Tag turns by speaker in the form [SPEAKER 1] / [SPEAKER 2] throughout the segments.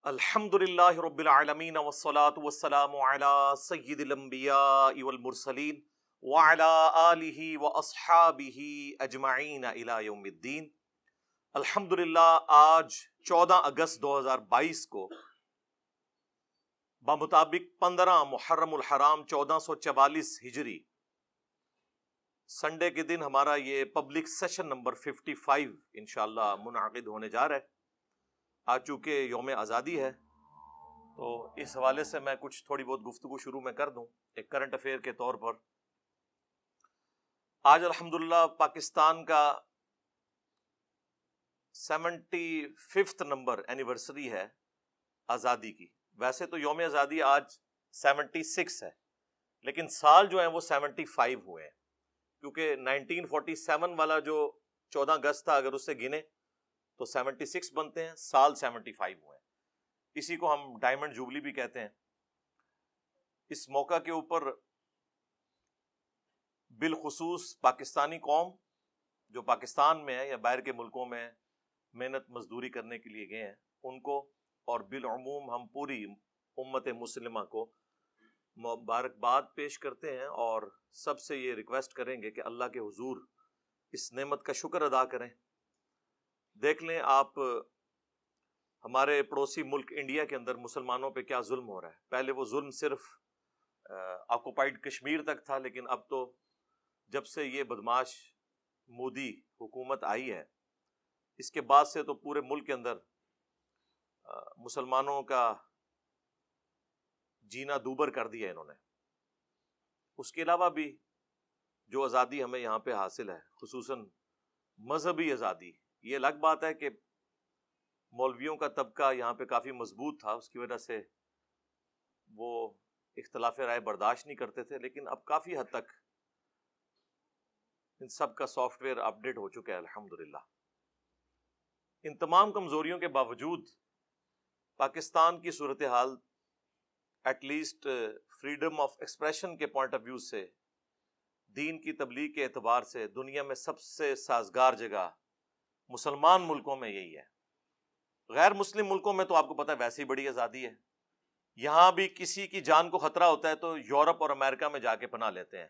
[SPEAKER 1] الحمدللہ رب العالمین والصلاة والسلام علی سید الانبیاء والمرسلین وعلی آلہ واصحابہ اجمعین الی یوم الدین۔ الحمدللہ آج 14 اگست 2022 کو بمطابق 15 محرم الحرام 1444 ہجری سنڈے کے دن ہمارا یہ پبلک سیشن نمبر 55 انشاءاللہ منعقد ہونے جا رہا ہے۔ آج چونکہ یوم آزادی ہے تو اس حوالے سے میں کچھ تھوڑی بہت گفتگو شروع میں کر دوں ایک کرنٹ افیئر کے طور پر۔ آج الحمدللہ پاکستان کا 75 نمبر اینیورسری ہے آزادی کی۔ ویسے تو یوم آزادی آج 76 ہے لیکن سال جو ہیں وہ 75 ہوئے ہیں، کیونکہ 1947 والا جو 14 اگست تھا اگر اسے گنے تو 76 بنتے ہیں، سال 75 ہوئے ہیں۔ اسی کو ہم ڈائمنڈ جوبلی بھی کہتے ہیں۔ اس موقع کے اوپر بالخصوص پاکستانی قوم جو پاکستان میں ہے یا باہر کے ملکوں میں محنت مزدوری کرنے کے لیے گئے ہیں ان کو، اور بالعموم ہم پوری امت مسلمہ کو مبارکباد پیش کرتے ہیں، اور سب سے یہ ریکویسٹ کریں گے کہ اللہ کے حضور اس نعمت کا شکر ادا کریں۔ دیکھ لیں آپ ہمارے پڑوسی ملک انڈیا کے اندر مسلمانوں پہ کیا ظلم ہو رہا ہے۔ پہلے وہ ظلم صرف آکوپائڈ کشمیر تک تھا، لیکن اب تو جب سے یہ بدماش مودی حکومت آئی ہے اس کے بعد سے تو پورے ملک کے اندر مسلمانوں کا جینا دوبر کر دیا انہوں نے۔ اس کے علاوہ بھی جو آزادی ہمیں یہاں پہ حاصل ہے، خصوصاً مذہبی آزادی، یہ الگ بات ہے کہ مولویوں کا طبقہ یہاں پہ کافی مضبوط تھا، اس کی وجہ سے وہ اختلاف رائے برداشت نہیں کرتے تھے، لیکن اب کافی حد تک ان سب کا سافٹ ویئر اپڈیٹ ہو چکا ہے الحمدللہ۔ ان تمام کمزوریوں کے باوجود پاکستان کی صورتحال at least freedom of expression کے پوائنٹ آف ویو سے، دین کی تبلیغ کے اعتبار سے دنیا میں سب سے سازگار جگہ مسلمان ملکوں میں یہی ہے۔ غیر مسلم ملکوں میں تو آپ کو پتہ ہے ویسے ہی بڑی آزادی ہے، یہاں بھی کسی کی جان کو خطرہ ہوتا ہے تو یورپ اور امریکہ میں جا کے پناہ لیتے ہیں،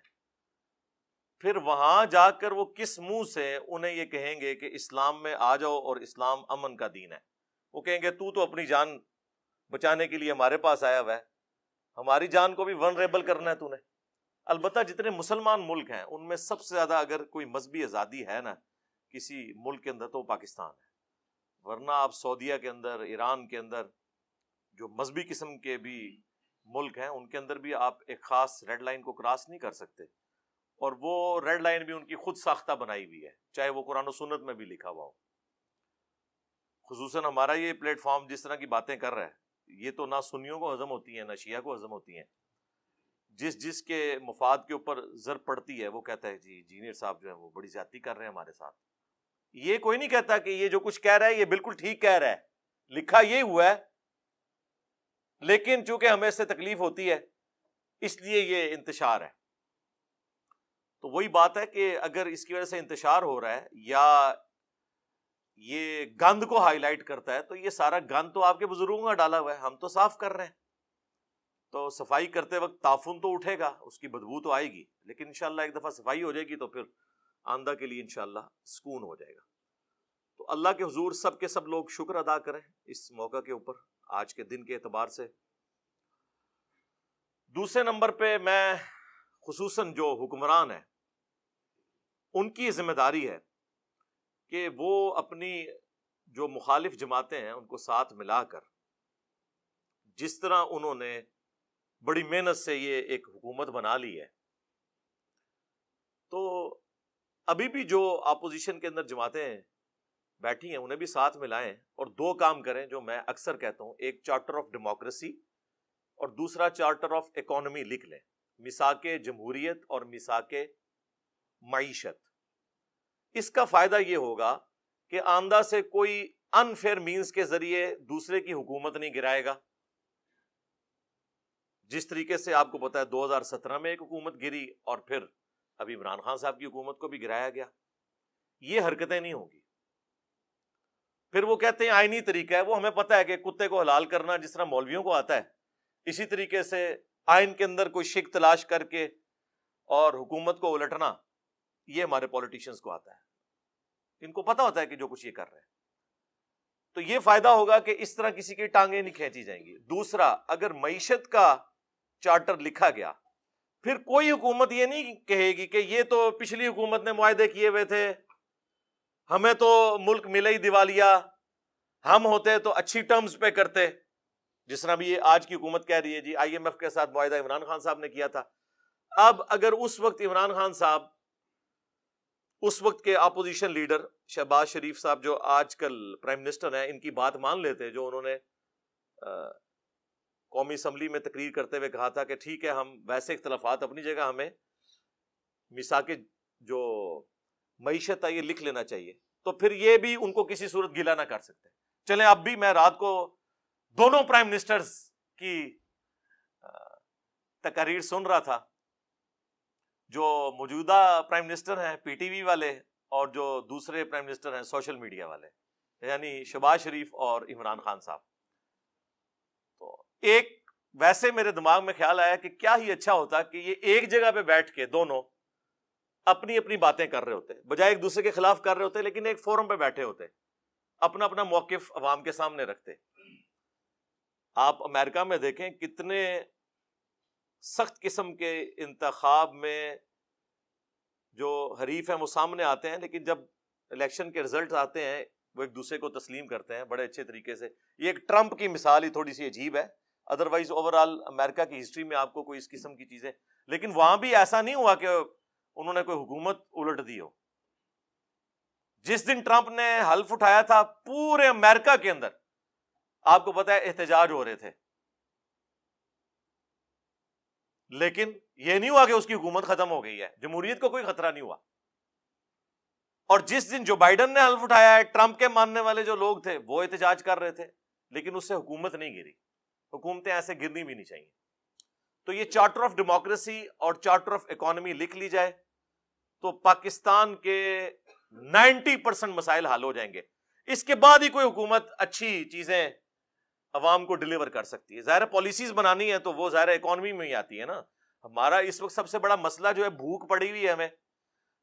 [SPEAKER 1] پھر وہاں جا کر وہ کس منہ سے انہیں یہ کہیں گے کہ اسلام میں آ جاؤ اور اسلام امن کا دین ہے؟ وہ کہیں گے تو اپنی جان بچانے کے لیے ہمارے پاس آیا ہوا ہے، ہماری جان کو بھی ونریبل کرنا ہے تو نے۔ البتہ جتنے مسلمان ملک ہیں ان میں سب سے زیادہ اگر کوئی مذہبی آزادی ہے نا کسی ملک کے اندر تو پاکستان ہے، ورنہ آپ سعودیہ کے اندر، ایران کے اندر جو مذہبی قسم کے بھی ملک ہیں ان کے اندر بھی آپ ایک خاص ریڈ لائن کو کراس نہیں کر سکتے، اور وہ ریڈ لائن بھی ان کی خود ساختہ بنائی ہوئی ہے، چاہے وہ قرآن و سنت میں بھی لکھا ہوا ہو۔ خصوصاً ہمارا یہ پلیٹ فارم جس طرح کی باتیں کر رہا ہے یہ تو نہ سنیوں کو ہضم ہوتی ہیں نہ شیعہ کو ہضم ہوتی ہیں۔ جس کے مفاد کے اوپر زر پڑتی ہے وہ کہتا ہے جی انجینئر صاحب جو ہے وہ بڑی زیادتی کر رہے ہیں ہمارے ساتھ۔ یہ کوئی نہیں کہتا کہ یہ جو کچھ کہہ رہا ہے یہ بالکل ٹھیک کہہ رہا ہے، لکھا یہ ہوا ہے، لیکن چونکہ ہمیں اس سے تکلیف ہوتی ہے اس لیے یہ انتشار ہے۔ تو وہی بات ہے کہ اگر اس کی وجہ سے انتشار ہو رہا ہے یا یہ گند کو ہائی لائٹ کرتا ہے تو یہ سارا گند تو آپ کے بزرگوں کا ڈالا ہوا ہے، ہم تو صاف کر رہے ہیں۔ تو صفائی کرتے وقت تعفن تو اٹھے گا، اس کی بدبو تو آئے گی، لیکن انشاءاللہ ایک دفعہ صفائی ہو جائے گی تو پھر آئندہ کے لیے انشاءاللہ سکون ہو جائے گا۔ تو اللہ کے حضور سب کے سب لوگ شکر ادا کریں اس موقع کے اوپر آج کے دن کے اعتبار سے۔ دوسرے نمبر پہ میں خصوصاً جو حکمران ہیں ان کی ذمہ داری ہے کہ وہ اپنی جو مخالف جماعتیں ہیں ان کو ساتھ ملا کر، جس طرح انہوں نے بڑی محنت سے یہ ایک حکومت بنا لی ہے، تو ابھی بھی جو اپوزیشن کے اندر جماعتیں بیٹھی ہیں انہیں بھی ساتھ ملائیں اور دو کام کریں جو میں اکثر کہتا ہوں، ایک چارٹر آف ڈیموکریسی اور دوسرا چارٹر آف اکانومی لکھ لیں، میثاق جمہوریت اور میثاق معیشت۔ اس کا فائدہ یہ ہوگا کہ آئندہ سے کوئی انفیئر مینز کے ذریعے دوسرے کی حکومت نہیں گرائے گا۔ جس طریقے سے آپ کو پتا ہے 2017 میں ایک حکومت گری اور پھر ابھی عمران خان صاحب کی حکومت کو بھی گرایا گیا، یہ حرکتیں نہیں ہوں گی۔ پھر وہ کہتے ہیں آئینی طریقہ ہے. وہ ہمیں پتہ ہے کہ کتے کو حلال کرنا جس طرح مولویوں کو آتا ہے, اسی طریقے سے آئین کے اندر کوئی شک تلاش کر کے اور حکومت کو الٹنا, یہ ہمارے پولیٹیشنز کو آتا ہے. ان کو پتہ ہوتا ہے کہ جو کچھ یہ کر رہے ہیں. تو یہ فائدہ ہوگا کہ اس طرح کسی کی ٹانگیں نہیں کھینچی جائیں گی. دوسرا, اگر معیشت کا چارٹر لکھا گیا, پھر کوئی حکومت یہ نہیں کہے گی کہ یہ تو پچھلی حکومت نے معاہدے کیے ہوئے تھے, ہمیں تو ملک ملے ہی دیوالیہ, ہم ہوتے تو اچھی ٹرمز پہ کرتے. جس طرح بھی یہ آج کی حکومت کہہ رہی ہے جی آئی ایم ایف کے ساتھ معاہدہ عمران خان صاحب نے کیا تھا. اب اگر اس وقت عمران خان صاحب, اس وقت کے اپوزیشن لیڈر شہباز شریف صاحب جو آج کل پرائم منسٹر ہیں, ان کی بات مان لیتے, جو انہوں نے قومی اسمبلی میں تقریر کرتے ہوئے کہا تھا کہ ٹھیک ہے ہم ویسے اختلافات اپنی جگہ, ہمیں میثاق جو معیشت ہے یہ لکھ لینا چاہیے, تو پھر یہ بھی ان کو کسی صورت گلا نہ کر سکتے. چلیں اب بھی میں رات کو دونوں پرائم منسٹرز کی تقاریر سن رہا تھا, جو موجودہ پرائم منسٹر ہیں پی ٹی وی والے اور جو دوسرے پرائم منسٹر ہیں سوشل میڈیا والے, یعنی شہباز شریف اور عمران خان صاحب. تو ایک ویسے میرے دماغ میں خیال آیا کہ کیا ہی اچھا ہوتا کہ یہ ایک جگہ پہ بیٹھ کے دونوں اپنی اپنی باتیں کر رہے ہوتے, بجائے ایک دوسرے کے خلاف کر رہے ہوتے, لیکن ایک فورم پہ بیٹھے ہوتے, اپنا اپنا موقف عوام کے سامنے رکھتے. آپ امریکہ میں دیکھیں کتنے سخت قسم کے انتخاب میں جو حریف ہیں وہ سامنے آتے ہیں, لیکن جب الیکشن کے رزلٹ آتے ہیں وہ ایک دوسرے کو تسلیم کرتے ہیں بڑے اچھے طریقے سے. یہ ایک ٹرمپ کی مثال ہی تھوڑی سی عجیب ہے, ادروائز اوور آل امریکہ کی ہسٹری میں آپ کو کوئی اس قسم کی چیزیں, لیکن وہاں بھی ایسا نہیں ہوا کہ انہوں نے کوئی حکومت الٹ دی ہو. جس دن ٹرمپ نے حلف اٹھایا تھا پورے امریکہ کے اندر آپ کو پتا ہے احتجاج ہو رہے تھے, لیکن یہ نہیں ہوا کہ اس کی حکومت ختم ہو گئی ہے, جمہوریت کو کوئی خطرہ نہیں ہوا. اور جس دن جو بائیڈن نے حلف اٹھایا ہے, ٹرمپ کے ماننے والے جو لوگ تھے وہ احتجاج کر رہے تھے, لیکن اس سے حکومت نہیں گری. حکومتیں ایسے گرنی بھی نہیں چاہیے. تو یہ چارٹر آف ڈیموکریسی اور چارٹر آف اکانومی لکھ لی جائے تو پاکستان کے 90% مسائل حل ہو جائیں گے. اس کے بعد ہی کوئی حکومت اچھی چیزیں عوام کو ڈیلیور کر سکتی ہے. ظاہر پالیسیز بنانی ہے تو وہ ظاہر اکانومی میں ہی آتی ہے نا. ہمارا اس وقت سب سے بڑا مسئلہ جو ہے بھوک پڑی ہوئی ہے,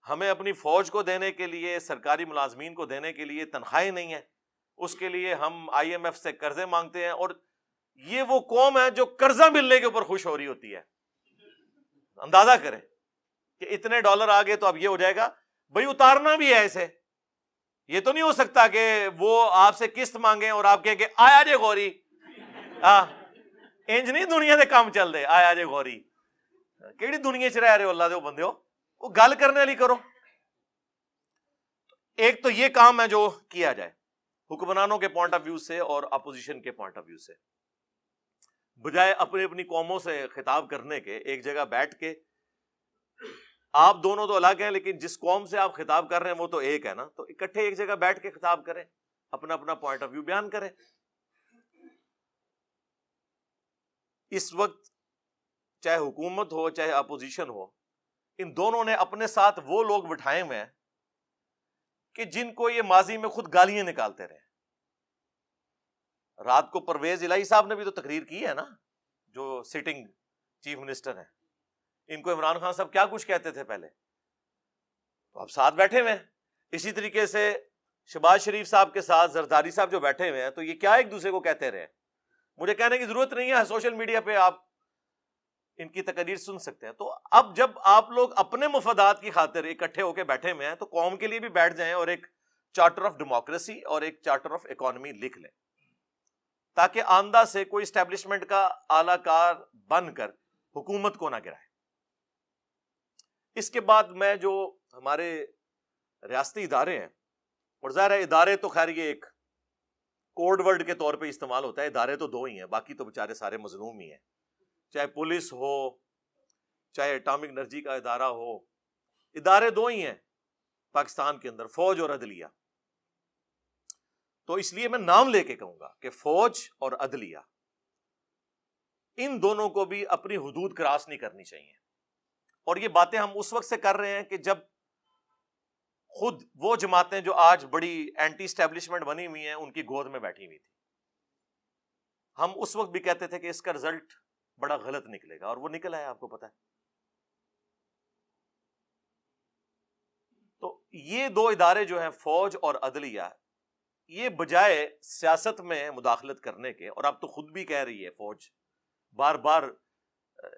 [SPEAKER 1] ہمیں اپنی فوج کو دینے کے لیے, سرکاری ملازمین کو دینے کے لیے تنخواہیں نہیں ہیں, اس کے لیے ہم آئی ایم ایف سے قرضے مانگتے ہیں. اور یہ وہ قوم ہے جو قرضہ ملنے کے اوپر خوش ہو رہی ہوتی ہے. اندازہ کریں کہ اتنے ڈالر آ گئے تو اب یہ ہو جائے گا, بھئی اتارنا بھی ہے ایسے. یہ تو نہیں ہو سکتا کہ وہ آپ سے قسط مانگیں اور آپ کہیں کہ آیا جے غوری, انج نہیں دنیا دے کام چل دے. آیا جے غوری کیڑی دنیا چ رہ رہے ہو اللہ دے بندے ہو, وہ گل کرنے والی کرو. ایک تو یہ کام ہے جو کیا جائے حکمرانوں کے پوائنٹ آف ویو سے اور اپوزیشن کے پوائنٹ آف ویو سے, بجائے اپنی اپنی قوموں سے خطاب کرنے کے ایک جگہ بیٹھ کے. آپ دونوں تو الگ ہیں, لیکن جس قوم سے آپ خطاب کر رہے ہیں وہ تو ایک ہے نا, تو اکٹھے ایک جگہ بیٹھ کے خطاب کریں, اپنا اپنا پوائنٹ آف ویو بیان کریں. اس وقت چاہے حکومت ہو چاہے اپوزیشن ہو, ان دونوں نے اپنے ساتھ وہ لوگ بٹھائے ہوئے ہیں کہ جن کو یہ ماضی میں خود گالیاں نکالتے رہے. رات کو پرویز الہی صاحب نے بھی تو تقریر کی ہے نا, جو سٹنگ چیف منسٹر ہیں. ان کو عمران خان صاحب کیا کچھ کہتے تھے پہلے, تو اب ساتھ بیٹھے ہوئے ہیں. اسی طریقے سے شہباز شریف صاحب کے ساتھ زرداری صاحب جو بیٹھے ہوئے ہیں, تو یہ کیا ایک دوسرے کو کہتے رہے. مجھے کہنے کی ضرورت نہیں ہے, سوشل میڈیا پہ آپ ان کی تقریر سن سکتے ہیں. تو اب جب آپ لوگ اپنے مفادات کی خاطر اکٹھے ہو کے بیٹھے ہوئے ہیں, تو قوم کے لیے بھی بیٹھ جائیں اور ایک چارٹر آف ڈیموکریسی اور ایک چارٹر آف اکانومی لکھ لیں, تاکہ آندہ سے کوئی اسٹیبلشمنٹ کا اعلی کار بن کر حکومت کو نہ گرائے. اس کے بعد میں جو ہمارے ریاستی ادارے ہیں, اور ظاہر ہے ادارے تو خیر یہ ایک کوڈ ورڈ کے طور پہ استعمال ہوتا ہے, ادارے تو دو ہی ہیں, باقی تو بیچارے سارے مظلوم ہی ہیں. چاہے پولیس ہو چاہے ایٹامک انرجی کا ادارہ ہو, ادارے دو ہی ہیں پاکستان کے اندر, فوج اور عدلیہ. تو اس لیے میں نام لے کے کہوں گا کہ فوج اور عدلیہ, ان دونوں کو بھی اپنی حدود کراس نہیں کرنی چاہیے. اور یہ باتیں ہم اس وقت سے کر رہے ہیں کہ جب خود وہ جماعتیں جو آج بڑی اینٹی اسٹیبلشمنٹ بنی ہوئی ہیں ان کی گود میں بیٹھی ہوئی تھی. ہم اس وقت بھی کہتے تھے کہ اس کا رزلٹ بڑا غلط نکلے گا، اور وہ نکلا ہے، آپ کو پتا ہے. تو یہ دو ادارے جو ہیں فوج اور عدلیہ، یہ بجائے سیاست میں مداخلت کرنے کے، اور اب تو خود بھی کہہ رہی ہے فوج، بار بار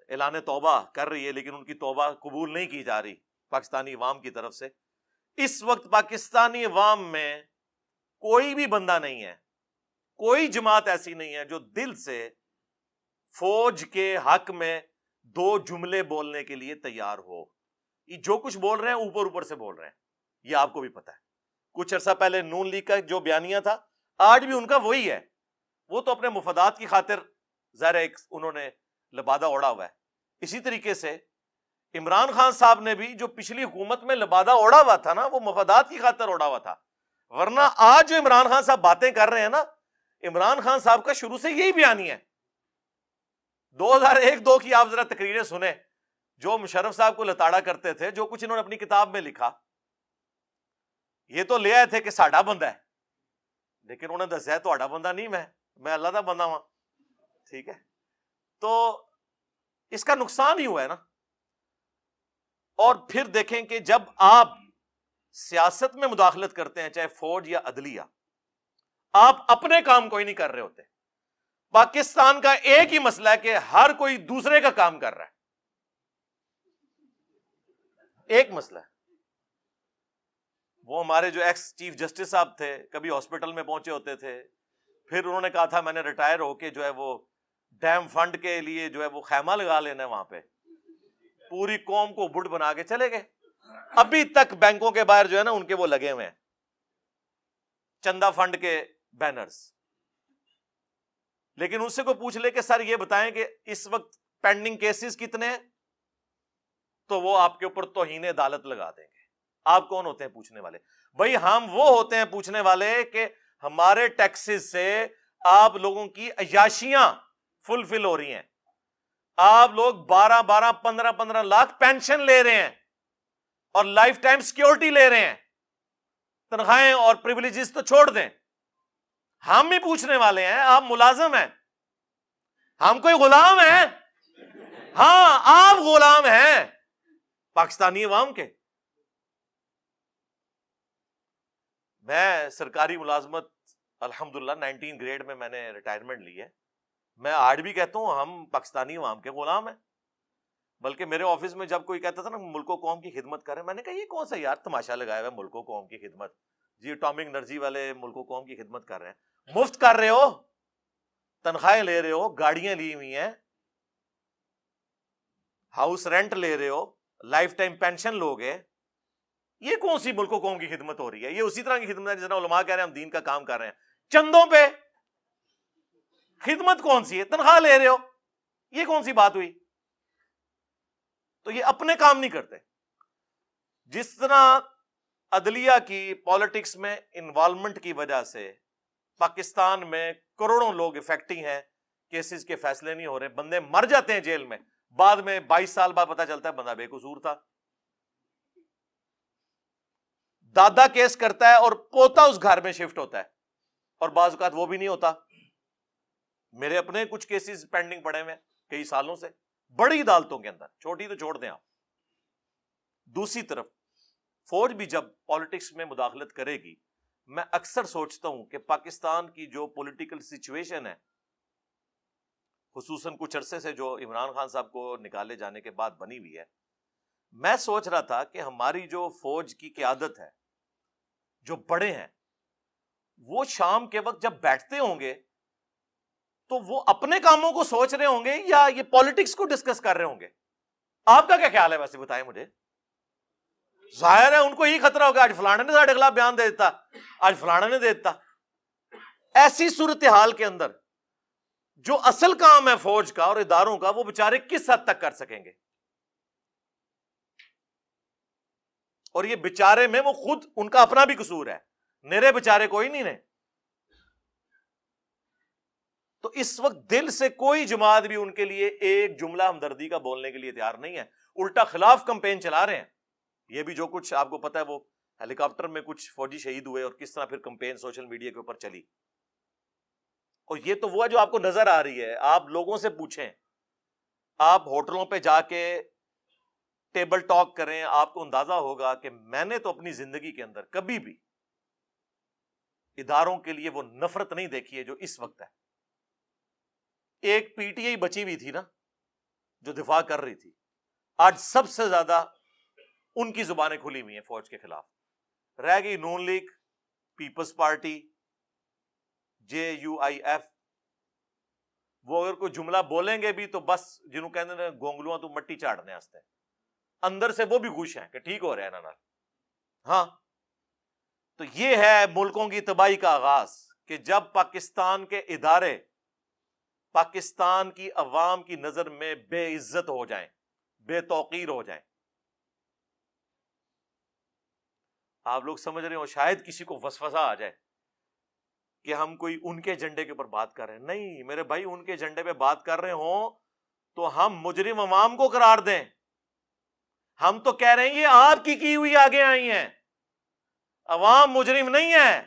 [SPEAKER 1] اعلان توبہ کر رہی ہے، لیکن ان کی توبہ قبول نہیں کی جا رہی پاکستانی عوام کی طرف سے. اس وقت پاکستانی عوام میں کوئی بھی بندہ نہیں ہے، کوئی جماعت ایسی نہیں ہے جو دل سے فوج کے حق میں دو جملے بولنے کے لیے تیار ہو. یہ جو کچھ بول رہے ہیں اوپر اوپر سے بول رہے ہیں، یہ آپ کو بھی پتا ہے. کچھ عرصہ پہلے نون لیگ کا جو بیانیہ تھا، آج بھی ان کا وہی ہے. وہ تو اپنے مفادات کی خاطر ظاہر ایک انہوں نے لبادہ اوڑا ہوا ہے. اسی طریقے سے عمران خان صاحب نے بھی جو پچھلی حکومت میں لبادہ اوڑا ہوا تھا نا، وہ مفادات کی خاطر اوڑا ہوا تھا. ورنہ آج جو عمران خان صاحب باتیں کر رہے ہیں نا، عمران خان صاحب کا شروع سے یہی بیانیہ ہے. 2001-2 کی آپ ذرا تقریریں سنیں، جو مشرف صاحب کو لتاڑا کرتے تھے، جو کچھ انہوں نے اپنی کتاب میں لکھا، یہ تو لے آئے تھے کہ ساڈا بندہ ہے، لیکن انہوں نے دسیا تہاڈا بندہ نہیں، میں اللہ دا بندہ ہوں. ٹھیک ہے، تو اس کا نقصان ہی ہوا ہے نا. اور پھر دیکھیں کہ جب آپ سیاست میں مداخلت کرتے ہیں، چاہے فوج یا عدلیہ، آپ اپنے کام کوئی نہیں کر رہے ہوتے. پاکستان کا ایک ہی مسئلہ ہے کہ ہر کوئی دوسرے کا کام کر رہا ہے. ایک مسئلہ ہے. وہ ہمارے جو ایکس چیف جسٹس صاحب تھے، کبھی ہاسپٹل میں پہنچے ہوتے تھے، پھر انہوں نے کہا تھا میں نے ریٹائر ہو کے جو ہے وہ ڈیم فنڈ کے لیے جو ہے وہ خیمہ لگا لینا ہے وہاں پہ، پوری قوم کو بڈ بنا کے چلے گئے. ابھی تک بینکوں کے باہر جو ہے نا ان کے وہ لگے ہوئے ہیں چندہ فنڈ کے بینرز. لیکن ان سے کوئی پوچھ لے کہ سر یہ بتائیں کہ اس وقت پینڈنگ کیسز کتنے ہیں، تو وہ آپ کے اوپر توہین عدالت لگا دیں گے. آپ کون ہوتے ہیں پوچھنے والے؟ بھائی ہم وہ ہوتے ہیں پوچھنے والے کہ ہمارے ٹیکسز سے آپ لوگوں کی عیاشیاں فلفل ہو رہی ہیں. آپ لوگ 12 15 لاکھ پینشن لے رہے ہیں اور لائف ٹائم سیکیورٹی لے رہے ہیں. تنخواہیں اور پریویلیجز تو چھوڑ دیں، ہم بھی پوچھنے والے ہیں. آپ ملازم ہیں، ہم کوئی غلام ہیں؟ ہاں آپ غلام ہیں پاکستانی عوام کے. میں سرکاری ملازمت الحمدللہ 19 گریڈ میں نے ریٹائرمنٹ لی ہے. میں آج بھی کہتا ہوں ہم پاکستانی عوام کے غلام ہیں. بلکہ میرے آفس میں جب کوئی کہتا تھا نا ملک و قوم کی خدمت کریں، میں نے کہا یہ کون سا یار تماشا لگایا ہوا ہے ملک و قوم کی خدمت؟ جی اٹامک انرجی والے ملک و قوم کی خدمت کر رہے ہیں، مفت کر رہے ہو، تنخواہیں لے رہے ہو، گاڑیاں لی ہوئی ہیں، ہاؤس رینٹ لے رہے ہو، لائف ٹائم پینشن لوگے. یہ کون سی ملک و قوم کی خدمت ہو رہی ہے؟ یہ اسی طرح کی خدمت ہے جس طرح علماء کہہ رہے ہیں ہم دین کا کام کر رہے ہیں. چندوں پہ خدمت کون سی ہے؟ تنخواہ لے رہے ہو، یہ کون سی بات ہوئی؟ تو یہ اپنے کام نہیں کرتے. جس طرح عدلیہ کی پالیٹکس میں انوالومنٹ کی وجہ سے پاکستان میں کروڑوں لوگ افیکٹنگ ہیں، کیسز کے فیصلے نہیں ہو رہے، بندے مر جاتے ہیں جیل میں، بعد میں 22 سال بعد پتہ چلتا ہے بندہ بے قصور تھا. دادا کیس کرتا ہے اور پوتا اس گھر میں شفٹ ہوتا ہے، اور بعض اوقات وہ بھی نہیں ہوتا. میرے اپنے کچھ کیسز پینڈنگ پڑے ہوئے کئی سالوں سے بڑی عدالتوں کے اندر، چھوٹی تو چھوڑ دیں آپ. دوسری طرف فوج بھی جب پالیٹکس میں مداخلت کرے گی، میں اکثر سوچتا ہوں کہ پاکستان کی جو پولیٹیکل سچویشن ہے، خصوصاً کچھ عرصے سے جو عمران خان صاحب کو نکالے جانے کے بعد بنی ہوئی ہے، میں سوچ رہا تھا کہ ہماری جو فوج کی قیادت ہے، جو بڑے ہیں، وہ شام کے وقت جب بیٹھتے ہوں گے تو وہ اپنے کاموں کو سوچ رہے ہوں گے یا یہ پالیٹکس کو ڈسکس کر رہے ہوں گے؟ آپ کا کیا خیال ہے؟ ویسے بتائیں مجھے. ظاہر ہے ان کو یہی خطرہ ہوگا آج فلانے نے ساڑھے خلاف بیان دے دیتا، آج فلانے نے دے دیتا. ایسی صورتحال کے اندر جو اصل کام ہے فوج کا اور اداروں کا، وہ بیچارے کس حد تک کر سکیں گے؟ اور یہ بیچارے میں وہ خود ان کا اپنا بھی قصور ہے، میرے بیچارے کوئی نہیں نے. تو اس وقت دل سے کوئی جماعت بھی ان کے لیے ایک جملہ ہمدردی کا بولنے کے لیے تیار نہیں ہے، الٹا خلاف کمپین چلا رہے ہیں. یہ بھی جو کچھ آپ کو پتا ہے وہ ہیلی کاپٹر میں کچھ فوجی شہید ہوئے اور کس طرح پھر کمپین سوشل میڈیا کے اوپر چلی. اور یہ تو وہ ہے جو آپ کو نظر آ رہی ہے. آپ لوگوں سے پوچھیں, آپ ہوٹلوں پہ جا کے ٹیبل ٹاک کریں, آپ کو اندازہ ہوگا کہ میں نے تو اپنی زندگی کے اندر کبھی بھی اداروں کے لیے وہ نفرت نہیں دیکھی ہے جو اس وقت ہے. ایک پی ٹی آئی بچی ہوئی تھی نا جو دفاع کر رہی تھی, آج سب سے زیادہ ان کی زبانیں کھلی ہوئی ہیں فوج کے خلاف. رہ گئی نون لیگ, پیپلز پارٹی, JUIF. وہ اگر کوئی جملہ بولیں گے بھی تو بس جنہوں کہنے ہیں گونگلواں تو مٹی چاڑنے آستے ہیں, اندر سے وہ بھی خوش ہیں کہ ٹھیک ہو رہے ہیں نا. ہاں, تو یہ ہے ملکوں کی تباہی کا آغاز کہ جب پاکستان کے ادارے پاکستان کی عوام کی نظر میں بے عزت ہو جائیں, بے توقیر ہو جائیں. آپ لوگ سمجھ رہے ہو شاید کسی کو وسوسہ آ جائے کہ ہم کوئی ان کے ایجنڈے کے اوپر بات کر رہے ہیں. نہیں میرے بھائی, ان کے ایجنڈے پہ بات کر رہے ہوں تو ہم مجرم عوام کو قرار دیں. ہم تو کہہ رہے ہیں یہ آپ کی ہوئی آگے آئی ہیں, عوام مجرم نہیں ہے.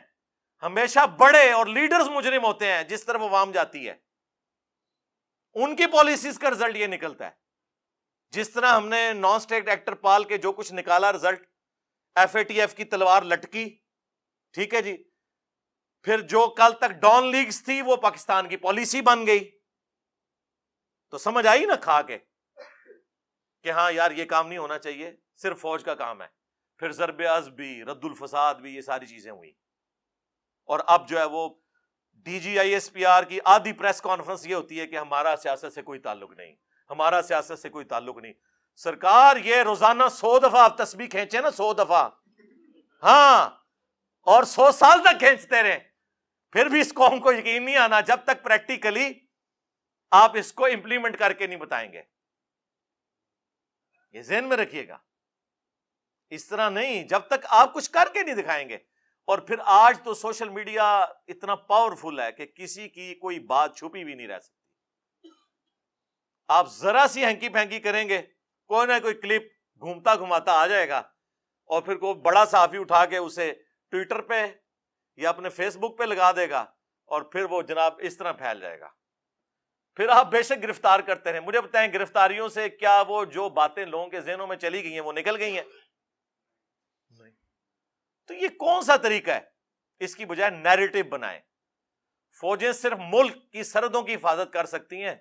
[SPEAKER 1] ہمیشہ بڑے اور لیڈرز مجرم ہوتے ہیں جس طرف عوام جاتی ہے. ان کی پالیسیز کا رزلٹ یہ نکلتا ہے. جس طرح ہم نے نان اسٹیٹ ایکٹر پال کے جو کچھ نکالا رزلٹ, FATF کی تلوار لٹکی, ٹھیک ہے جی, پھر جو کل تک ڈان لیگز تھی وہ پاکستان کی پالیسی بن گئی. تو سمجھ آئی نا کھا کے کہ ہاں یار یہ کام نہیں ہونا چاہیے, صرف فوج کا کام ہے. پھر ضرب عضب بھی, رد الفساد بھی, یہ ساری چیزیں ہوئی. اور اب جو ہے وہ DGISPR کی آدھی پریس کانفرنس یہ ہوتی ہے کہ ہمارا سیاست سے کوئی تعلق نہیں, ہمارا سیاست سے کوئی تعلق نہیں. سرکار یہ روزانہ 100 دفعہ آپ تسبیح کھینچے نا, 100 دفعہ, ہاں, اور 100 سال تک کھینچتے رہے, پھر بھی اس قوم کو یقین نہیں آنا جب تک پریکٹیکلی آپ اس کو امپلیمنٹ کر کے نہیں بتائیں گے. یہ ذہن میں رکھیے گا. اس طرح نہیں, جب تک آپ کچھ کر کے نہیں دکھائیں گے. اور پھر آج تو سوشل میڈیا اتنا پاورفل ہے کہ کسی کی کوئی بات چھپی بھی نہیں رہ سکتی. آپ ذرا سی ہینکی پھینکی کریں گے, کوئی نہ کوئی کلپ گھومتا گھماتا آ جائے گا, اور پھر کوئی بڑا صحافی اٹھا کے اسے ٹویٹر پہ یا اپنے فیس بک پہ لگا دے گا, اور پھر وہ جناب اس طرح پھیل جائے گا. پھر آپ بے شک گرفتار کرتے ہیں. مجھے بتائیں گرفتاریوں سے کیا وہ جو باتیں لوگوں کے ذہنوں میں چلی گئی ہیں وہ نکل گئی ہیں؟ نہیں. تو یہ کون سا طریقہ ہے؟ اس کی بجائے نیریٹو بنائیں. فوجیں صرف ملک کی سرحدوں کی حفاظت کر سکتی ہیں.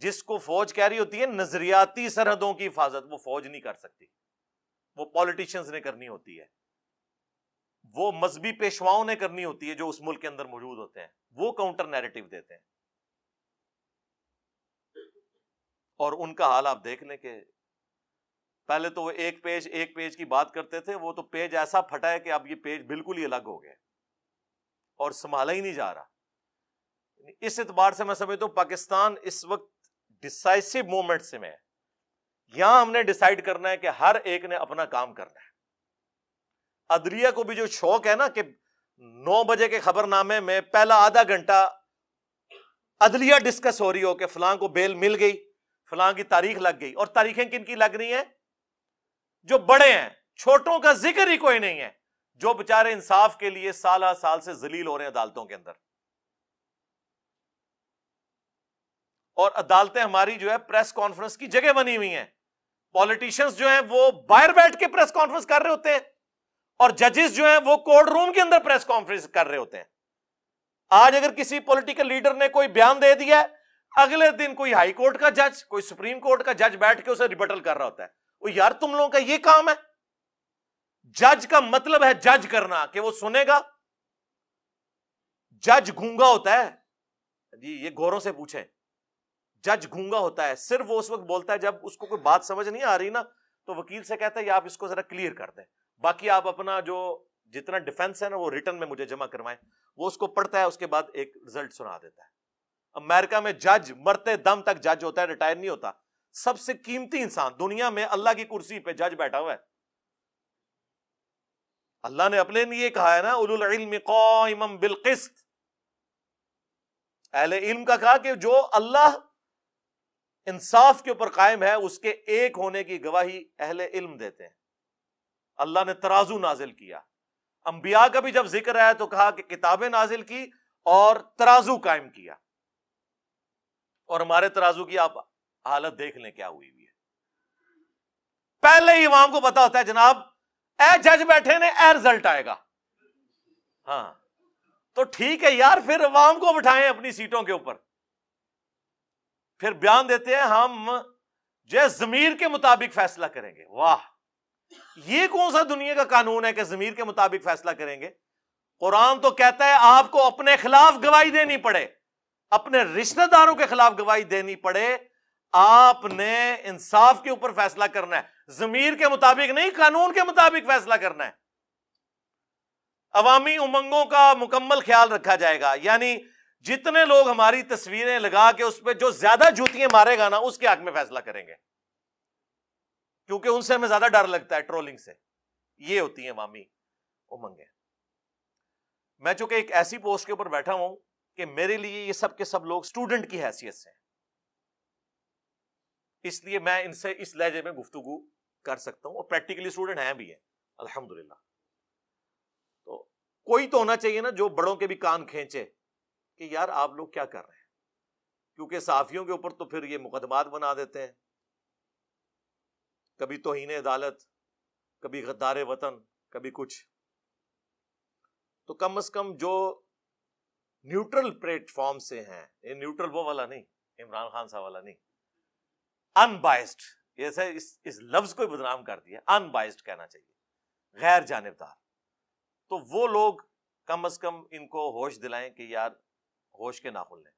[SPEAKER 1] جس کو فوج کہہ رہی ہوتی ہے نظریاتی سرحدوں کی حفاظت, وہ فوج نہیں کر سکتی, وہ پولیٹیشنز نے کرنی ہوتی ہے, وہ مذہبی پیشواؤں نے کرنی ہوتی ہے جو اس ملک کے اندر موجود ہوتے ہیں. وہ کاؤنٹر نیریٹو دیتے ہیں. اور ان کا حال آپ دیکھ لیں کہ پہلے تو وہ ایک پیج کی بات کرتے تھے, وہ تو پیج ایسا پھٹا ہے کہ اب یہ پیج بالکل ہی الگ ہو گیا اور سنبھالا ہی نہیں جا رہا. اس اعتبار سے میں سمجھتا ہوں پاکستان اس وقت ڈسائسو مومنٹ سے میں ہے. یہاں ہم نے ڈیسائیڈ کرنا ہے کہ ہر ایک نے اپنا کام کرنا ہے. عدلیہ کو بھی جو شوق ہے نا کہ 9 بجے کے خبر نامے میں پہلا آدھا گھنٹہ عدلیہ ڈسکس ہو رہی ہو کہ فلاں کو بیل مل گئی, فلاں کی تاریخ لگ گئی. اور تاریخیں کن کی لگ رہی ہیں؟ جو بڑے ہیں, چھوٹوں کا ذکر ہی کوئی نہیں ہے, جو بےچارے انصاف کے لیے سالہ سال سے ذلیل ہو رہے ہیں عدالتوں کے اندر. اور عدالتیں ہماری جو ہے پریس کانفرنس کی جگہ بنی ہوئی ہیں. پولیٹیشنز جو ہیں وہ باہر بیٹھ کے پریس کانفرنس کر رہے ہوتے ہیں, اور ججز جو ہیں وہ کورٹ روم کے اندر پریس کانفرنس کر رہے ہوتے ہیں. آج اگر کسی پولیٹیکل لیڈر نے کوئی بیان دے دیا ہے, اگلے دن کوئی ہائی کورٹ کا جج, کوئی سپریم کورٹ کا جج بیٹھ کے اسے ریبٹل کر رہا ہوتا ہے. وہ یار تم لوگوں کا یہ کام ہے؟ جج کا مطلب ہے جج کرنا, کہ وہ سنے گا. جج گونگا ہوتا ہے جی, یہ گوروں سے پوچھیں. جج گونگا ہوتا ہے, صرف وہ اس وقت بولتا ہے جب اس کو کوئی بات سمجھ نہیں آ رہی نا, تو وکیل سے کہتا ہے یہ آپ اس کو ذرا کلیئر کر دیں, باقی آپ اپنا جو جتنا ڈیفنس ہے نا وہ ریٹن میں مجھے جمع کروائیں. وہ اس کو پڑھتا ہے, اس کے بعد ایک رزلٹ سنا دیتا ہے. امریکہ میں جج مرتے دم تک جج ہوتا ہے, ریٹائر نہیں ہوتا. سب سے قیمتی انسان دنیا میں اللہ کی کرسی پہ جج بیٹھا ہوا ہے. اللہ نے اپنے لیے کہا ہے نا اولو العلم قائما بالقسط, اہل علم کا کہا کہ جو اللہ انصاف کے اوپر قائم ہے اس کے ایک ہونے کی گواہی اہل علم دیتے ہیں. اللہ نے ترازو نازل کیا. انبیاء کا بھی جب ذکر آیا تو کہا کہ کتابیں نازل کی اور ترازو قائم کیا. اور ہمارے ترازو کی آپ حالت دیکھ لیں کیا ہوئی ہے. پہلے ہی عوام کو پتا ہوتا ہے جناب اے جج بیٹھے نے اے رزلٹ آئے گا. ہاں تو ٹھیک ہے یار, پھر عوام کو بٹھائیں اپنی سیٹوں کے اوپر, پھر بیان دیتے ہیں ہم جو ضمیر کے مطابق فیصلہ کریں گے. واہ, یہ کون سا دنیا کا قانون ہے کہ ضمیر کے مطابق فیصلہ کریں گے؟ قرآن تو کہتا ہے آپ کو اپنے خلاف گواہی دینی پڑے, اپنے رشتہ داروں کے خلاف گواہی دینی پڑے, آپ نے انصاف کے اوپر فیصلہ کرنا ہے, ضمیر کے مطابق نہیں, قانون کے مطابق فیصلہ کرنا ہے. عوامی امنگوں کا مکمل خیال رکھا جائے گا, یعنی جتنے لوگ ہماری تصویریں لگا کے اس پہ جو زیادہ جوتیاں مارے گا نا اس کے حق میں فیصلہ کریں گے, کیونکہ ان سے ہمیں زیادہ ڈر لگتا ہے ٹرولنگ سے. یہ ہوتی ہیں عوامی امنگیں. میں چونکہ ایک ایسی پوسٹ کے اوپر بیٹھا ہوں کہ میرے لیے یہ سب کے سب لوگ اسٹوڈنٹ کی حیثیت سے ہیں, اس لیے میں ان سے اس لہجے میں گفتگو کر سکتا ہوں, اور پریکٹیکلی اسٹوڈنٹ ہیں بھی ہیں الحمدللہ. تو کوئی تو ہونا چاہیے نا جو بڑوں کے بھی کان کھینچے کہ یار آپ لوگ کیا کر رہے ہیں, کیونکہ صحافیوں کے اوپر تو پھر یہ مقدمات بنا دیتے ہیں, کبھی توہین عدالت, کبھی غدار وطن, کبھی کچھ. تو کم از کم جو نیوٹرل پلیٹ فارم سے ہیں, یہ نیوٹرل وہ والا نہیں, عمران خان صاحب والا نہیں, ان بائسڈ, جیسے اس لفظ کو بدنام کر دیا, ان بائسڈ کہنا چاہیے, غیر جانبدار. تو وہ لوگ کم از کم ان کو ہوش دلائیں کہ یار ہوش کے ناخن لیں.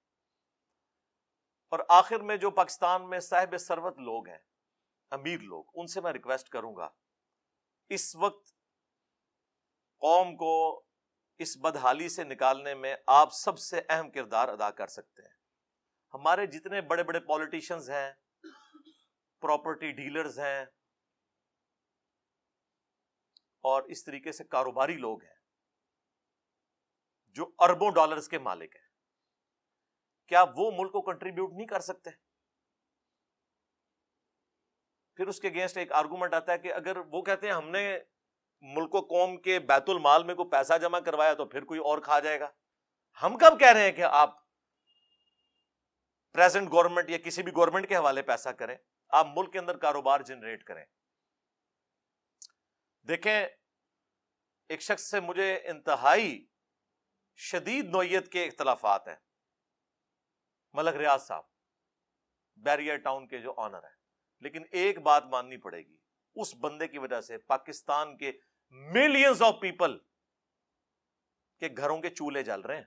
[SPEAKER 1] اور آخر میں جو پاکستان میں صاحب ثروت لوگ ہیں, امیر لوگ, ان سے میں ریکویسٹ کروں گا, اس وقت قوم کو اس بدحالی سے نکالنے میں آپ سب سے اہم کردار ادا کر سکتے ہیں. ہمارے جتنے بڑے بڑے پولیٹیشنز ہیں, پراپرٹی ڈیلرز ہیں, اور اس طریقے سے کاروباری لوگ ہیں جو اربوں ڈالرز کے مالک ہیں, کیا وہ ملک کو کنٹریبیوٹ نہیں کر سکتے؟ پھر اس کے اگینسٹ ایک آرگومنٹ آتا ہے کہ اگر وہ کہتے ہیں ہم نے ملک و قوم کے بیت المال میں کوئی پیسہ جمع کروایا تو پھر کوئی اور کھا جائے گا. ہم کب کہہ رہے ہیں کہ آپ پریزنٹ گورنمنٹ یا کسی بھی گورنمنٹ کے حوالے پیسہ کریں, آپ ملک کے اندر کاروبار جنریٹ کریں. دیکھیں, ایک شخص سے مجھے انتہائی شدید نوعیت کے اختلافات ہیں, ملک ریاض صاحب, بیریر ٹاؤن کے جو آنر ہیں, لیکن ایک بات ماننی پڑے گی, اس بندے کی وجہ سے پاکستان کے ملینز آف پیپل کے گھروں کے چولہے جل رہے ہیں.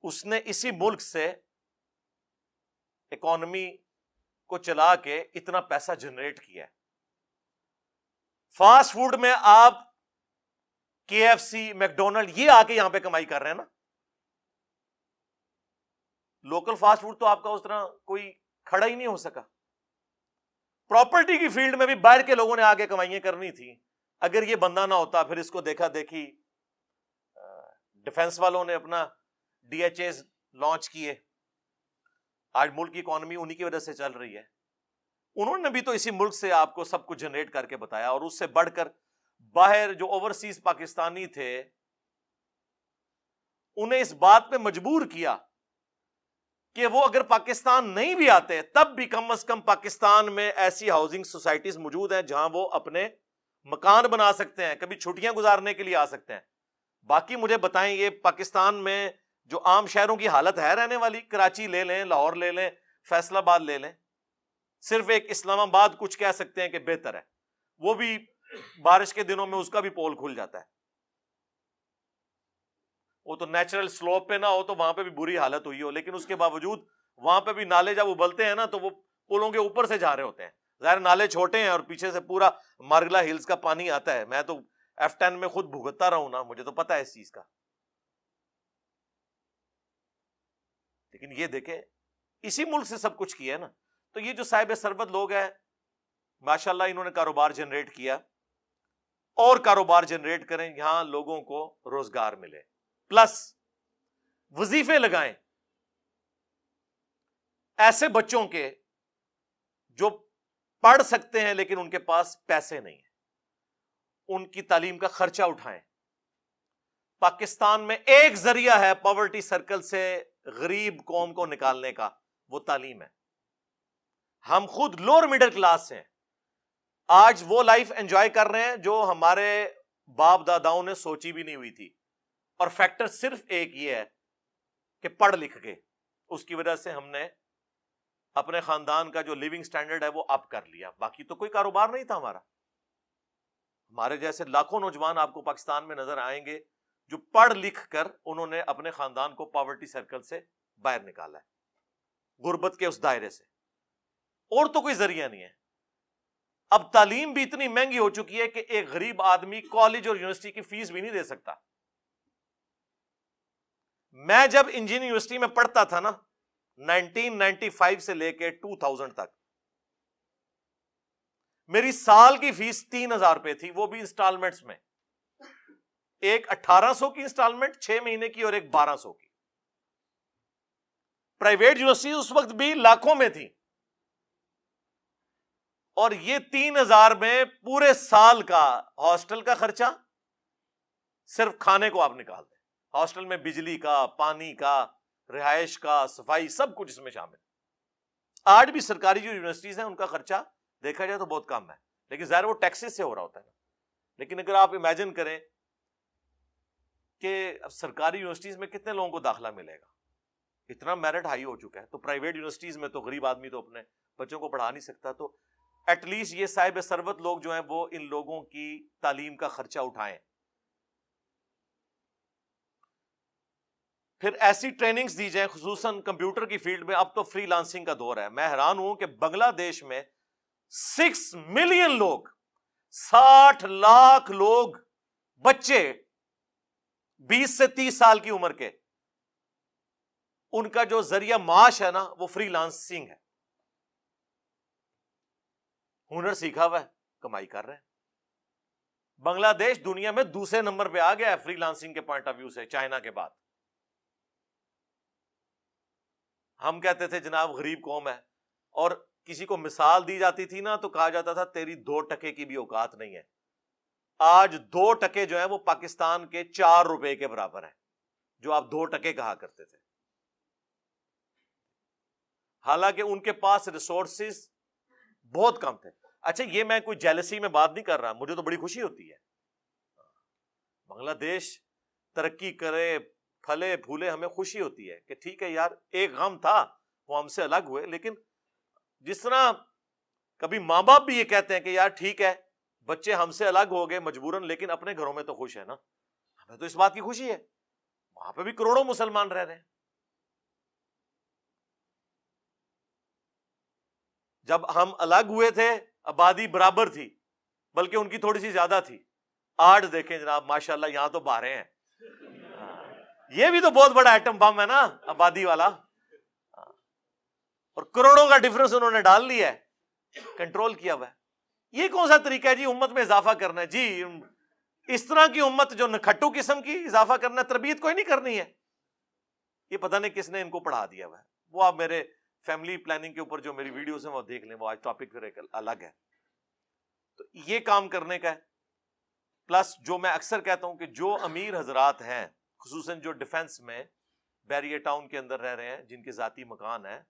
[SPEAKER 1] اس نے اسی ملک سے اکانومی کو چلا کے اتنا پیسہ جنریٹ کیا ہے. فاسٹ فوڈ میں آپ KFC, میکڈونلڈ, یہ آ کے یہاں پہ کمائی کر رہے ہیں نا. لوکل فاسٹ فوڈ تو آپ کا اس طرح کوئی کھڑا ہی نہیں ہو سکا. پراپرٹی کی فیلڈ میں بھی باہر کے لوگوں نے آگے کمائیاں کرنی تھی. اگر یہ بندہ نہ ہوتا, پھر اس کو دیکھا دیکھی ڈیفنس والوں نے اپنا DHAs لانچ کیے, آج ملک کی اکانومی انہی کی وجہ سے چل رہی ہے. انہوں نے بھی تو اسی ملک سے آپ کو سب کچھ جنریٹ کر کے بتایا, اور اس سے بڑھ کر باہر جو اوورسیز پاکستانی تھے انہیں اس بات پہ مجبور کیا کہ وہ اگر پاکستان نہیں بھی آتے تب بھی کم از کم پاکستان میں ایسی ہاؤسنگ سوسائٹیز موجود ہیں جہاں وہ اپنے مکان بنا سکتے ہیں, کبھی چھٹیاں گزارنے کے لیے آ سکتے ہیں. باقی مجھے بتائیں, یہ پاکستان میں جو عام شہروں کی حالت ہے رہنے والی, کراچی لے لیں, لاہور لے لیں, فیصل آباد لے لیں, صرف ایک اسلام آباد کچھ کہہ سکتے ہیں کہ بہتر ہے, وہ بھی بارش کے دنوں میں اس کا بھی پول کھل جاتا ہے. وہ تو نیچرل سلوپ پہ نہ ہو تو وہاں پہ بھی بری حالت ہوئی ہو, لیکن اس کے باوجود وہاں پہ بھی نالے جب ابلتے ہیں نا تو وہ پلوں کے اوپر سے جا رہے ہوتے ہیں. ظاہر نالے چھوٹے ہیں اور پیچھے سے پورا مارگلا ہلز کا پانی آتا ہے. میں تو F10 میں خود بھگتتا رہا ہوں نا, مجھے تو پتا ہے اس چیز کا. لیکن یہ دیکھیں اسی ملک سے سب کچھ کیا ہے نا. تو یہ جو صاحب ثروت لوگ ہیں ماشاءاللہ انہوں نے کاروبار جنریٹ کیا, اور کاروبار جنریٹ کریں, یہاں لوگوں کو روزگار ملے, پلس وظیفے لگائیں ایسے بچوں کے جو پڑھ سکتے ہیں لیکن ان کے پاس پیسے نہیں ہیں. ان کی تعلیم کا خرچہ اٹھائیں. پاکستان میں ایک ذریعہ ہے پاورٹی سرکل سے غریب قوم کو نکالنے کا، وہ تعلیم ہے. ہم خود لوور مڈل کلاس ہیں، آج وہ لائف انجوائے کر رہے ہیں جو ہمارے باپ داداؤں نے سوچی بھی نہیں ہوئی تھی. اور فیکٹر صرف ایک یہ ہے کہ پڑھ لکھ کے اس کی وجہ سے ہم نے اپنے خاندان کا جو لیونگ سٹینڈرڈ ہے وہ اپ کر لیا. باقی تو کوئی کاروبار نہیں تھا ہمارا. ہمارے جیسے لاکھوں نوجوان آپ کو پاکستان میں نظر آئیں گے جو پڑھ لکھ کر انہوں نے اپنے خاندان کو پاورٹی سرکل سے باہر نکالا ہے، غربت کے اس دائرے سے. اور تو کوئی ذریعہ نہیں ہے. اب تعلیم بھی اتنی مہنگی ہو چکی ہے کہ ایک غریب آدمی کالج اور یونیورسٹی کی فیس بھی نہیں دے سکتا. میں جب انجینئرنگ یونیورسٹی میں پڑھتا تھا نا 1995 سے لے کے 2000 تک، میری سال کی فیس 3000 روپے تھی، وہ بھی انسٹالمنٹس میں. ایک 1800 کی انسٹالمنٹ 6 مہینے کی اور ایک 1200 کی. پرائیویٹ یونیورسٹی اس وقت بھی لاکھوں میں تھی. اور یہ 3000 میں پورے سال کا ہاسٹل کا خرچہ، صرف کھانے کو آپ نکال دیں، ہاسٹل میں بجلی کا، پانی کا، رہائش کا، صفائی، سب کچھ اس میں شامل. آج بھی سرکاری جو یونیورسٹیز ہیں ان کا خرچہ دیکھا جائے تو بہت کم ہے، لیکن ظاہر وہ ٹیکسز سے ہو رہا ہوتا ہے نا. لیکن اگر آپ امیجن کریں کہ سرکاری یونیورسٹیز میں کتنے لوگوں کو داخلہ ملے گا، اتنا میرٹ ہائی ہو چکا ہے. تو پرائیویٹ یونیورسٹیز میں تو غریب آدمی تو اپنے بچوں کو پڑھا نہیں سکتا. تو ایٹ لیسٹ یہ صاحب ثروت لوگ جو ہیں وہ ان لوگوں کی تعلیم کا خرچہ اٹھائیں. پھر ایسی ٹریننگز دی جائیں خصوصاً کمپیوٹر کی فیلڈ میں. اب تو فری لانسنگ کا دور ہے. میں حیران ہوں کہ بنگلہ دیش میں 6 ملین لوگ، 60 لاکھ لوگ، بچے 20 سے 30 سال کی عمر کے، ان کا جو ذریعہ معاش ہے نا وہ فری لانسنگ ہے. ہنر سیکھا ہوا ہے، کمائی کر رہے ہیں. بنگلہ دیش دنیا میں دوسرے نمبر پہ آ گیا ہے فری لانسنگ کے پوائنٹ آف ویو سے، چائنا کے بعد. ہم کہتے تھے جناب غریب قوم ہے، اور کسی کو مثال دی جاتی تھی نا تو کہا جاتا تھا تیری 2 ٹکے کی بھی اوقات نہیں ہے. آج 2 ٹکے جو ہیں وہ پاکستان کے 4 روپے کے برابر ہیں، جو آپ 2 ٹکے کہا کرتے تھے. حالانکہ ان کے پاس ریسورسز بہت کم تھے. اچھا یہ میں کوئی جیلسی میں بات نہیں کر رہا، مجھے تو بڑی خوشی ہوتی ہے بنگلہ دیش ترقی کرے، پھلے پھولے، ہمیں خوشی ہوتی ہے کہ ٹھیک ہے یار، ایک غم تھا وہ ہم سے الگ ہوئے. لیکن جس طرح کبھی ماں باپ بھی یہ کہتے ہیں کہ یار ٹھیک ہے بچے ہم سے الگ ہو گئے مجبوراً، لیکن اپنے گھروں میں تو خوش ہے نا. ہمیں تو اس بات کی خوشی ہے، وہاں پہ بھی کروڑوں مسلمان رہ رہے ہیں. جب ہم الگ ہوئے تھے آبادی برابر تھی، بلکہ ان کی تھوڑی سی زیادہ تھی. آج دیکھیں جناب ماشاءاللہ یہاں تو بارے ہیں. یہ بھی تو بہت بڑا ایٹم بم ہے نا آبادی والا. اور کروڑوں کا ڈفرنس انہوں نے ڈال لیا ہے، کنٹرول کیا ہوا ہے. یہ کون سا طریقہ ہے جی امت میں اضافہ کرنا ہے؟ جی اس طرح کی امت جو نکھٹو قسم کی اضافہ کرنا ہے، تربیت کوئی نہیں کرنی ہے. یہ پتہ نہیں کس نے ان کو پڑھا دیا ہوا ہے. وہ آپ میرے فیملی پلاننگ کے اوپر جو میری ویڈیوز ہیں وہ دیکھ لیں، وہ آج ٹاپک پھر ایک الگ ہے. تو یہ کام کرنے کا ہے. پلس جو میں اکثر کہتا ہوں کہ جو امیر حضرات ہیں خصوصاً جو ڈیفنس میں بیریئر ٹاؤن کے اندر رہ رہے ہیں، جن کے ذاتی مکان ہیں،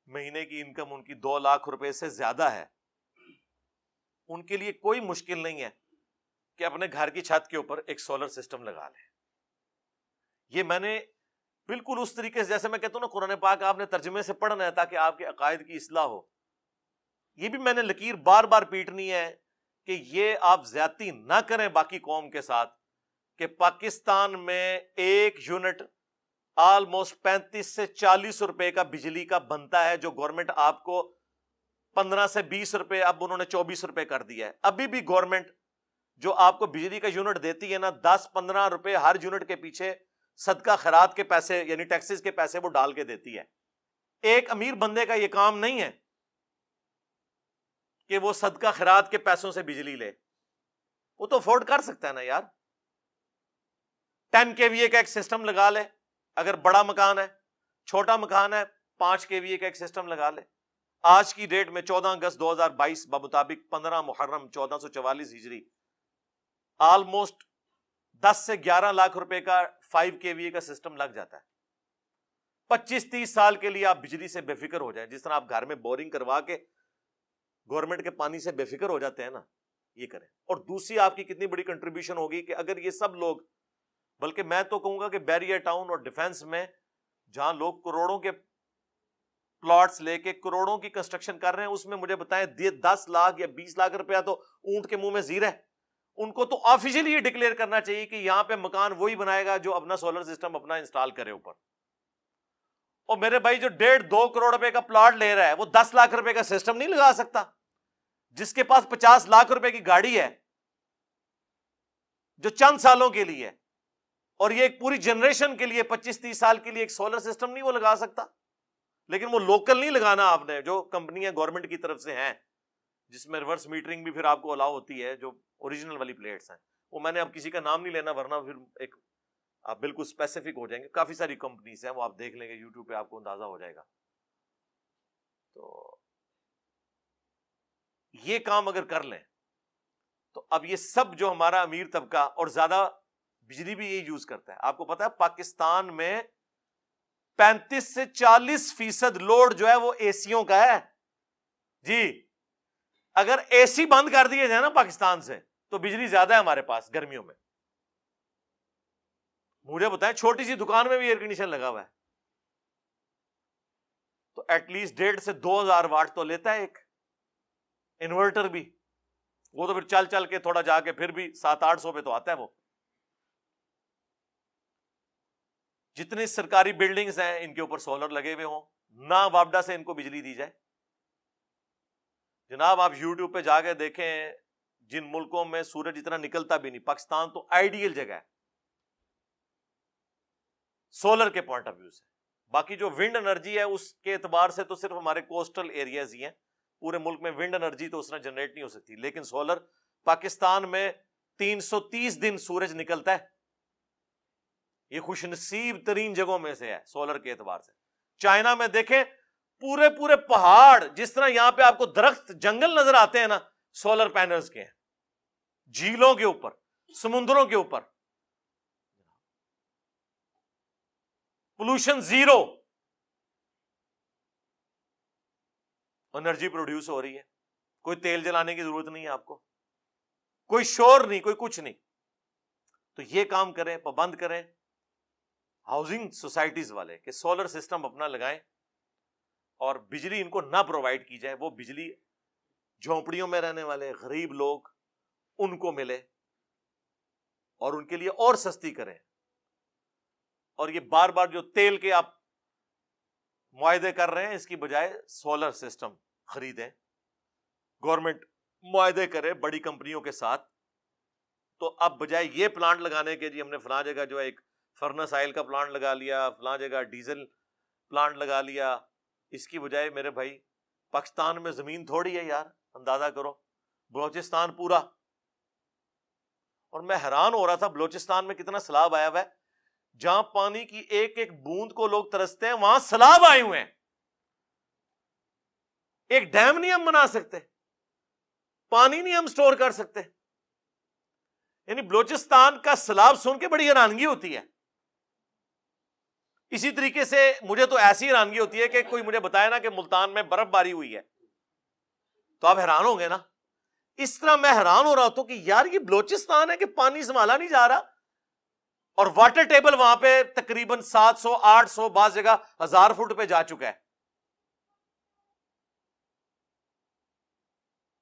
[SPEAKER 1] مہینے کی انکم ان کی 2 لاکھ روپے سے زیادہ ہے، ان کے لیے کوئی مشکل نہیں ہے کہ اپنے گھر کی چھت کے اوپر ایک سولر سسٹم لگا لیں. یہ میں نے بالکل اس طریقے سے، جیسے میں کہتا ہوں نا قرآن پاک آپ نے ترجمے سے پڑھنا ہے تاکہ آپ کے عقائد کی اصلاح ہو، یہ بھی میں نے لکیر بار بار پیٹنی ہے کہ یہ آپ زیادتی نہ کریں باقی قوم کے ساتھ کہ پاکستان میں 1 یونٹ آلموسٹ 35 سے 40 روپے کا بجلی کا بنتا ہے، جو گورنمنٹ آپ کو 15 سے 20 روپے، اب انہوں نے 24 روپے کر دیا ہے. ابھی بھی گورنمنٹ جو آپ کو بجلی کا یونٹ دیتی ہے نا، 10-15 روپے ہر یونٹ کے پیچھے صدقہ خیرات کے پیسے یعنی ٹیکسز کے پیسے وہ ڈال کے دیتی ہے. ایک امیر بندے کا یہ کام نہیں ہے کہ وہ صدقہ خیرات کے پیسوں سے بجلی لے. وہ تو افورڈ کر سکتا ہے نا یار. 10 kVA کا ایک سسٹم لگا لے اگر بڑا مکان ہے، چھوٹا مکان ہے 5 kVA کا ایک سسٹم لگا لے. آج کی ڈیٹ میں 14 اگست 2022 بمطابق 15 محرم 1444 ہجری آلموسٹ 10 سے 11 لاکھ روپے کا 5 KVA کا سسٹم لگ جاتا ہے. 25-30 سال کے لیے آپ بجلی سے بے فکر ہو جائیں. جس طرح آپ گھر میں بورنگ کروا کے گورنمنٹ کے پانی سے بے فکر ہو جاتے ہیں نا, یہ کریں. اور دوسری آپ کی کتنی بڑی کنٹریبیوشن ہوگی کہ اگر یہ سب لوگ, بلکہ میں تو کہوں گا کہ بیریا ٹاؤن اور ڈیفنس میں جہاں لوگ کروڑوں کے پلاٹس لے کے کروڑوں کی کنسٹرکشن کر رہے ہیں, اس میں مجھے بتائیں 10 لاکھ یا 20 لاکھ روپیہ تو اونٹ کے منہ میں زیر ہے. ان کو تو آفیشلی یہ ڈکلیئر کرنا چاہیے کہ یہاں پہ مکان وہی بنائے گا جو اپنا سولر سسٹم اپنا انسٹال کرے اوپر. اور میرے بھائی جو 1.5-2 کروڑ روپے کا پلاٹ لے رہا ہے وہ 10 لاکھ روپے کا سسٹم نہیں لگا سکتا. جس کے پاس 50 لاکھ روپے کی گاڑی ہے جو چند سالوں کے لیے, اور یہ ایک پوری جنریشن کے لیے 25-30 سال کے لیے ایک سولر سسٹم نہیں وہ لگا سکتا. لیکن وہ لوکل نہیں لگانا آپ نے, جو کمپنیاں گورنمنٹ کی طرف سے ہیں جس میں ریورس میٹرنگ بھی پھر آپ کو الاؤ ہوتی ہے, جو اوریجنل والی پلیٹس ہیں. وہ میں نے اب کسی کا نام نہیں لینا ورنہ پھر ایک آپ بالکل اسپیسیفک ہو جائیں گے. کافی ساری کمپنیز ہیں, وہ آپ دیکھ لیں گے یوٹیوب پہ, آپ کو اندازہ ہو جائے گا. تو یہ کام اگر کر لیں تو اب یہ سب جو ہمارا امیر طبقہ اور زیادہ بجلی بھی یہ یوز کرتا ہے. آپ کو پتا ہے پاکستان میں 35 سے 40% لوڈ جو ہے وہ اے سیوں کا ہے جی. اگر اے سی بند کر دیے جائے نا پاکستان سے تو بجلی زیادہ ہے ہمارے پاس گرمیوں میں. مجھے بتائیں چھوٹی سی دکان میں بھی ایئر کنڈیشن لگا ہوا ہے تو ایٹ لیسٹ 1.5 سے 2,000 واٹ تو لیتا ہے ایک انورٹر بھی. وہ تو پھر چل چل کے تھوڑا جا کے پھر بھی 700-800 پہ تو آتا ہے وہ. جتنی سرکاری بلڈنگز ہیں ان کے اوپر سولر لگے ہوئے ہوں, نہ وابڈا سے ان کو بجلی دی جائے. جناب آپ یوٹیوب پہ جا کے دیکھیں جن ملکوں میں سورج اتنا نکلتا بھی نہیں, پاکستان تو آئیڈیل جگہ ہے سولر کے پوائنٹ آف ویو سے. باقی جو ونڈ انرجی ہے اس کے اعتبار سے تو صرف ہمارے کوسٹل ایریاز ہی ہیں, پورے ملک میں ونڈ انرجی تو اس طرح جنریٹ نہیں ہو سکتی. لیکن سولر پاکستان میں 330 دن سورج نکلتا ہے. یہ خوش نصیب ترین جگہوں میں سے ہے سولر کے اعتبار سے. چائنا میں دیکھیں پورے پورے پہاڑ, جس طرح یہاں پہ آپ کو درخت جنگل نظر آتے ہیں نا, سولر پینلز کے ہیں. جھیلوں کے اوپر, سمندروں کے اوپر, پولوشن زیرو, انرجی پروڈیوس ہو رہی ہے. کوئی تیل جلانے کی ضرورت نہیں ہے آپ کو, کوئی شور نہیں, کوئی کچھ نہیں. تو یہ کام کریں, پابند کریں ہاؤسنگ سوسائٹیز والے کہ سولر سسٹم اپنا لگائیں اور بجلی ان کو نہ پرووائڈ کی جائے. وہ بجلی جھونپڑیوں میں رہنے والے غریب لوگ ان کو ملے اور ان کے لیے اور سستی کریں. اور یہ بار بار جو تیل کے آپ معاہدے کر رہے ہیں اس کی بجائے سولر سسٹم خریدیں. گورنمنٹ معاہدے کرے بڑی کمپنیوں کے ساتھ. تو اب بجائے یہ پلانٹ لگانے کے جی ہم نے فلاں جگہ جو ہے ایک فرنس آئل کا پلانٹ لگا لیا, فلاں جگہ ڈیزل پلانٹ لگا لیا, اس کی بجائے میرے بھائی پاکستان میں زمین تھوڑی ہے یار, اندازہ کرو بلوچستان پورا. اور میں حیران ہو رہا تھا بلوچستان میں کتنا سیلاب آیا ہوا ہے. جہاں پانی کی ایک ایک بوند کو لوگ ترستے ہیں وہاں سیلاب آئے ہوئے ہیں. ایک ڈیم نہیں ہم بنا سکتے, پانی نہیں ہم سٹور کر سکتے. یعنی بلوچستان کا سیلاب سن کے بڑی حیرانگی ہوتی ہے. اسی طریقے سے مجھے تو ایسی حیرانگی ہوتی ہے کہ کوئی مجھے بتائے نا کہ ملتان میں برف باری ہوئی ہے تو آپ حیران ہوں گے نا. اس طرح میں حیران ہو رہا ہوں کہ یار یہ بلوچستان ہے کہ پانی سنبھالا نہیں جا رہا, اور واٹر ٹیبل وہاں پہ تقریباً 700-800 بعض جگہ 1000 فٹ پہ جا چکا ہے.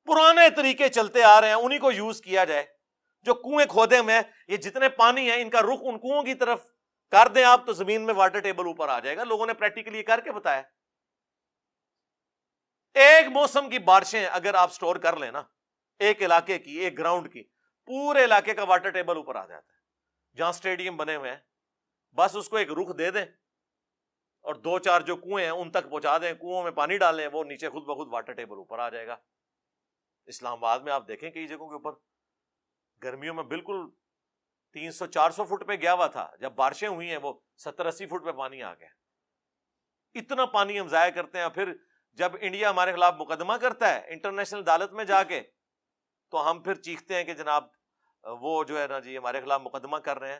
[SPEAKER 1] پرانے طریقے چلتے آ رہے ہیں, انہی کو یوز کیا جائے. جو کنویں کھودے ہوئے یہ جتنے پانی ہیں ان کا رخ ان کنووں کی طرف کر دیں آپ تو زمین میں واٹر ٹیبل اوپر آ جائے گا. لوگوں نے پریکٹیکلی کر کے بتایا. ایک موسم کی بارشیں اگر آپ سٹور کر لیں نا, ایک علاقے کی, ایک گراؤنڈ کی, پورے علاقے کا واٹر ٹیبل اوپر آ جاتا ہے. جہاں سٹیڈیم بنے ہوئے ہیں بس اس کو ایک رخ دے دیں اور 2-4 جو کنویں ہیں ان تک پہنچا دیں, کنووں میں پانی ڈالیں, وہ نیچے خود بخود واٹر ٹیبل اوپر آ جائے گا. اسلام آباد میں آپ دیکھیں کئی جگہوں کے اوپر گرمیوں میں بالکل 300-400 فٹ پہ گیا ہوا تھا, جب بارشیں ہوئی ہیں وہ 70-80 فٹ پہ پانی آ گیا. اتنا پانی ہم ضائع کرتے ہیں. پھر جب انڈیا ہمارے خلاف مقدمہ کرتا ہے انٹرنیشنل عدالت میں جا کے تو ہم پھر چیختے ہیں کہ جناب وہ جو ہے نا جی ہمارے خلاف مقدمہ کر رہے ہیں،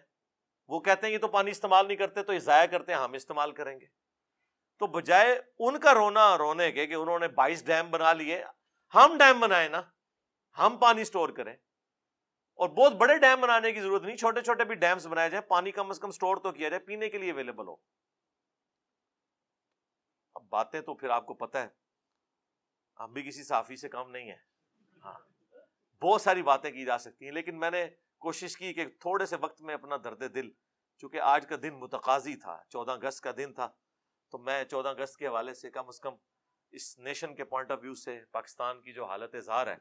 [SPEAKER 1] وہ کہتے ہیں یہ تو پانی استعمال نہیں کرتے تو یہ ضائع کرتے ہیں، ہم استعمال کریں گے. تو بجائے ان کا رونے کے کہ انہوں نے 22 ڈیم بنا لیے، ہم ڈیم بنائیں نا، ہم پانی سٹور کریں. اور بہت بڑے ڈیم بنانے کی ضرورت نہیں، چھوٹے چھوٹے بھی ڈیمز بنائے جائیں، پانی کم از کم سٹور تو کیا جائے، پینے کے لیے اویلیبل ہو. اب باتیں تو پھر آپ کو پتہ ہے ہم بھی کسی صحافی سے کم نہیں ہیں، ہاں بہت ساری باتیں کی جا سکتی ہیں، لیکن میں نے کوشش کی کہ تھوڑے سے وقت میں اپنا درد دل، چونکہ آج کا دن متقاضی تھا، 14 اگست کا دن تھا، تو میں 14 اگست کے حوالے سے کم از کم اس نیشن کے پوائنٹ آف ویو سے پاکستان کی جو حالت زار ہے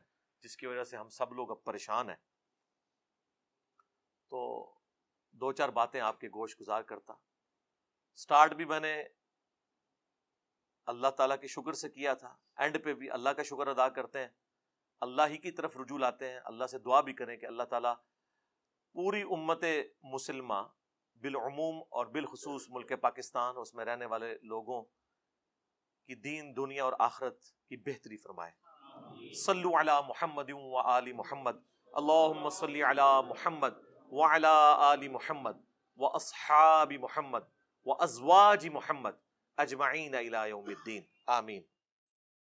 [SPEAKER 1] جس کی وجہ سے ہم سب لوگ اب پریشان ہیں، تو دو چار باتیں آپ کے گوش گزار کرتا. سٹارٹ بھی میں نے اللہ تعالیٰ کے شکر سے کیا تھا، اینڈ پہ بھی اللہ کا شکر ادا کرتے ہیں، اللہ ہی کی طرف رجوع لاتے ہیں، اللہ سے دعا بھی کریں کہ اللہ تعالیٰ پوری امت مسلمہ بالعموم اور بالخصوص ملک پاکستان، اس میں رہنے والے لوگوں کی دین دنیا اور آخرت کی بہتری فرمائے. صلو علی محمد و آل محمد، اللہم صلی علی محمد وعلی آل محمد و اصحاب محمد و ازواج محمد اجمعین الی یوم الدین، آمین.